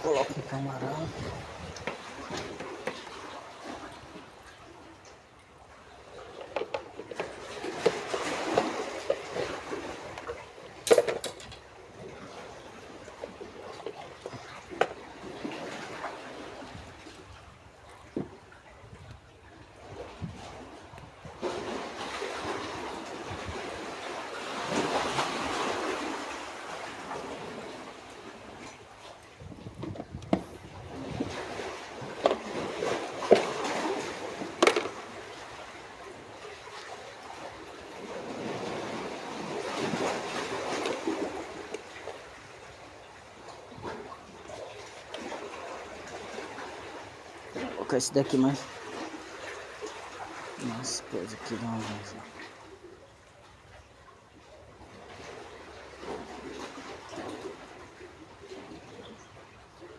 Coloco o camarão. Vou colocar esse daqui mais coisa aqui, dá uma